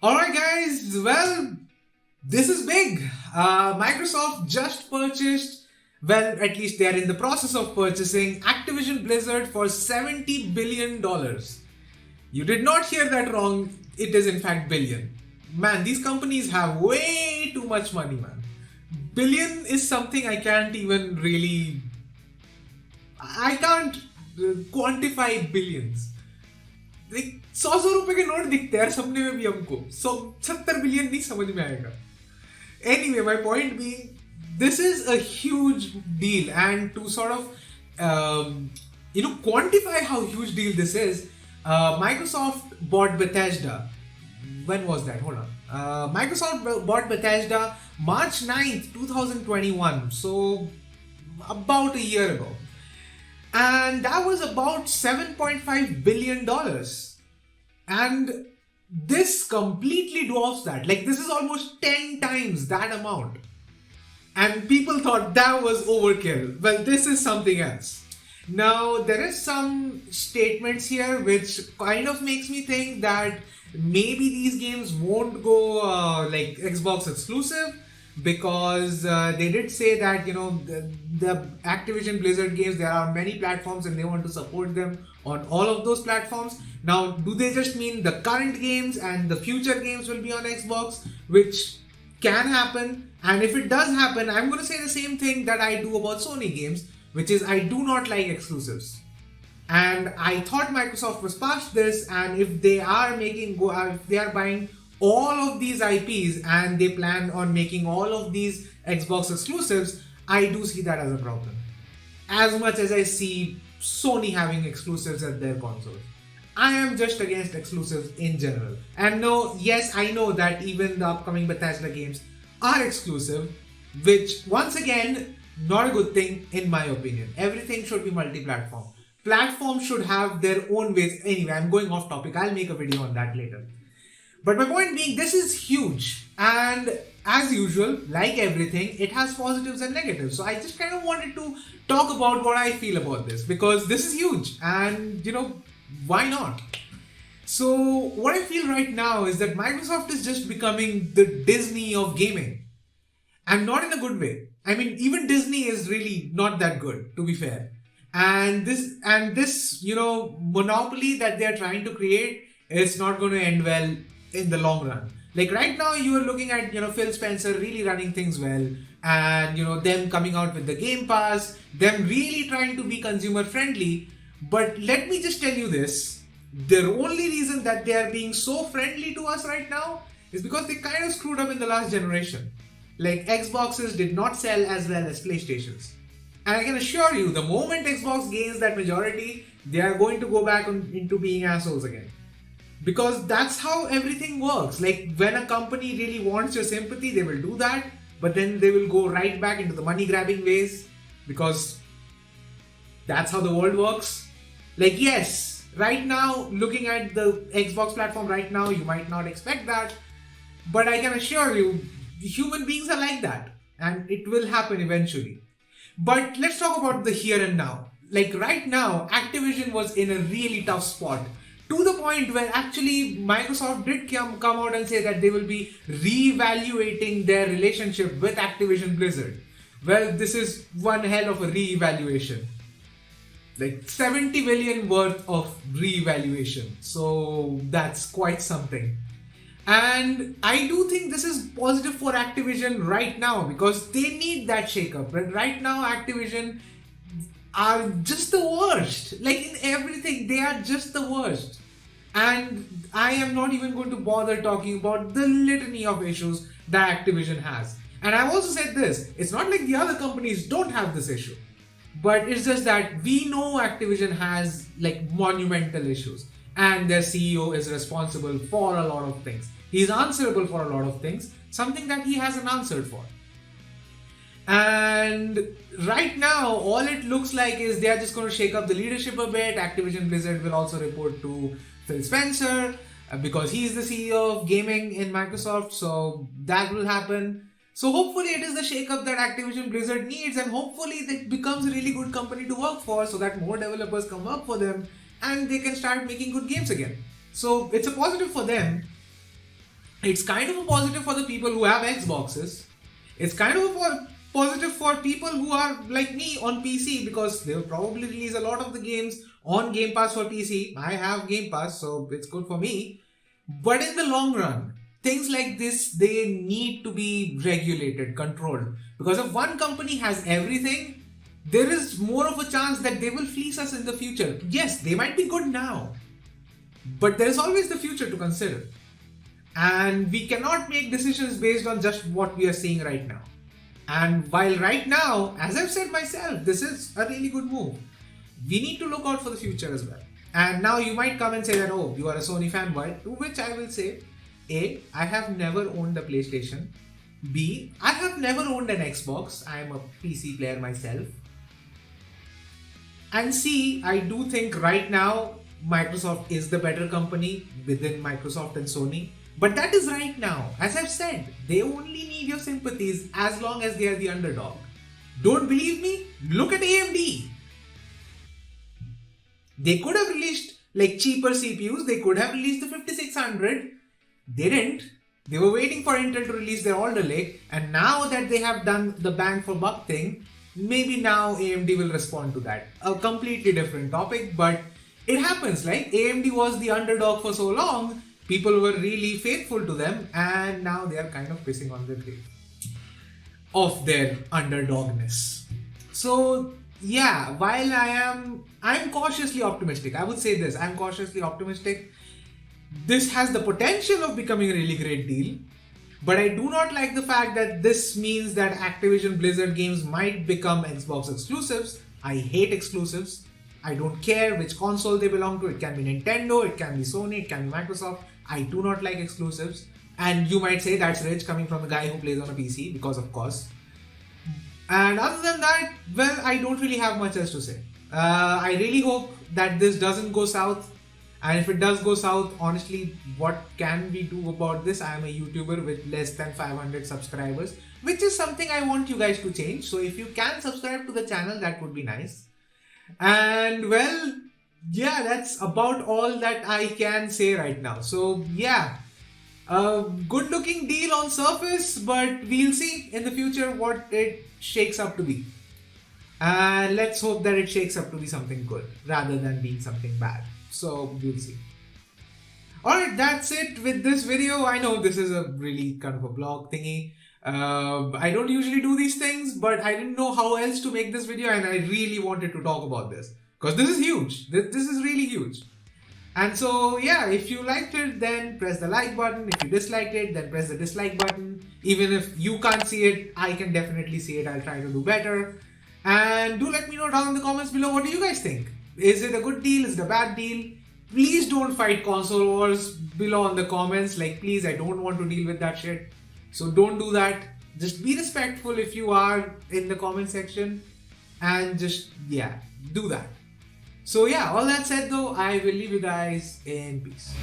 Alright, guys, well, this is big. Microsoft just purchased, well, at least they are in the process of purchasing Activision Blizzard for $70 billion. You did not hear that wrong, it is in fact billion. Man, these companies have way too much money, man. Billion is something I can't even really. I can't quantify billions. Like 100-100 रुपए के note दिखते हैं यार सपने में भी हमको 70 billion नहीं समझ में आएगा. Anyway, my point being, this is a huge deal, and to sort of quantify how huge deal this is, Microsoft bought Bethesda. When was that? Hold on. Microsoft bought Bethesda March 9th, 2021. So about a year ago. And that was about $7.5 billion. And this completely dwarfs that. Like, this is almost 10 times that amount. And people thought that was overkill. Well, this is something else. Now, there is some statements here which kind of makes me think that maybe these games won't go like Xbox exclusive, because they did say that the Activision Blizzard games, there are many platforms and they want to support them on all of those platforms. Now, do they just mean the current games and the future games will be on Xbox, which can happen? And if it does happen, I'm going to say the same thing that I do about Sony games, which is I do not like exclusives. And I thought Microsoft was past this, and if they are if they are buying all of these IPs and they plan on making all of these Xbox exclusives, I do see that as a problem. As much as I see Sony having exclusives at their consoles, I am just against exclusives in general. And no, yes, I know that even the upcoming Bethesda games are exclusive, which once again, not a good thing in my opinion. Everything should be multi-platform. Platforms should have their own ways. Anyway, I'm going off topic. I'll make a video on that later. But my point being, this is huge. And as usual, like everything, it has positives and negatives. So I just kind of wanted to talk about what I feel about this, because this is huge. And, why not? So what I feel right now is that Microsoft is just becoming the Disney of gaming. And not in a good way. I mean, even Disney is really not that good, to be fair. And this monopoly that they're trying to create is not going to end well in the long run. Like right now, you are looking at Phil Spencer really running things well, and them coming out with the Game Pass, them really trying to be consumer friendly. But let me just tell you this: the only reason that they are being so friendly to us right now is because they kind of screwed up in the last generation. Like Xboxes did not sell as well as PlayStations. And I can assure you, the moment Xbox gains that majority, they are going to go back into being assholes again. Because that's how everything works. Like when a company really wants your sympathy, they will do that. But then they will go right back into the money grabbing ways. Because that's how the world works. Like yes, right now, looking at the Xbox platform right now, you might not expect that. But I can assure you, human beings are like that. And it will happen eventually. But let's talk about the here and now. Like right now, Activision was in a really tough spot. To the point where actually Microsoft did come out and say that they will be re-evaluating their relationship with Activision Blizzard. Well, this is one hell of a re-evaluation. Like 70 million worth of re-evaluation. So that's quite something. And I do think this is positive for Activision right now, because they need that shakeup. And right now, Activision are just the worst. Like in everything, they are just the worst. And I am not even going to bother talking about the litany of issues that Activision has. And I've also said this, it's not like the other companies don't have this issue. But it's just that we know Activision has like monumental issues. And their CEO is responsible for a lot of things. He's answerable for a lot of things, something that he hasn't answered for. And right now, all it looks like is they are just going to shake up the leadership a bit. Activision Blizzard will also report to Phil Spencer because he's the CEO of gaming in Microsoft. So that will happen. So hopefully it is the shake-up that Activision Blizzard needs, and hopefully it becomes a really good company to work for so that more developers come work for them and they can start making good games again. So it's a positive for them. It's kind of a positive for the people who have Xboxes. It's kind of a positive for people who are like me on PC, because they will probably release a lot of the games on Game Pass for PC. I have Game Pass, so it's good for me. But in the long run, things like this, they need to be regulated, controlled. Because if one company has everything, there is more of a chance that they will fleece us in the future. Yes, they might be good now, but there is always the future to consider. And we cannot make decisions based on just what we are seeing right now. And while right now, as I've said myself, this is a really good move, we need to look out for the future as well. And now you might come and say that, oh, you are a Sony fanboy, to which I will say, A, I have never owned a PlayStation. B, I have never owned an Xbox. I am a PC player myself. And C, I do think right now Microsoft is the better company within Microsoft and Sony. But that is right now. As I've said, they only need your sympathies as long as they are the underdog. Don't believe me? Look at AMD. They could have released like cheaper CPUs. They could have released the 5600. They didn't. They were waiting for Intel to release their Alder Lake. And now that they have done the bang for buck thing, maybe now AMD will respond to that. A completely different topic, but it happens. Like AMD was the underdog for so long. People were really faithful to them, and now they are kind of pissing on the grave of their underdogness. So yeah, while I'm cautiously optimistic. I would say this, I'm cautiously optimistic. This has the potential of becoming a really great deal, but I do not like the fact that this means that Activision Blizzard games might become Xbox exclusives. I hate exclusives. I don't care which console they belong to. It can be Nintendo, it can be Sony, it can be Microsoft. I do not like exclusives. And you might say that's rich coming from a guy who plays on a PC, because of course. And other than that, well, I don't really have much else to say. I really hope that this doesn't go south. And if it does go south, honestly, what can we do about this? I am a YouTuber with less than 500 subscribers, which is something I want you guys to change. So if you can subscribe to the channel, that would be nice. And well, yeah, that's about all that I can say right now. So yeah, a good looking deal on surface, but we'll see in the future what it shakes up to be. And let's hope that it shakes up to be something good rather than being something bad. So we'll see. Alright, that's it with this video. I know this is a really kind of a vlog thingy. I don't usually do these things, but I didn't know how else to make this video, and I really wanted to talk about this because this is huge. This is really huge. And so yeah, if you liked it, then press the like button. If you disliked it, then press the dislike button. Even if you can't see it, I can definitely see it. I'll try to do better. And do let me know down in the comments below, what do you guys think? Is it a good deal? Is it a bad deal? Please don't fight console wars below in the comments. Like, please, I don't want to deal with that shit. So don't do that. Just be respectful if you are in the comment section. And just, yeah, do that. So yeah, all that said though, I will leave you guys in peace.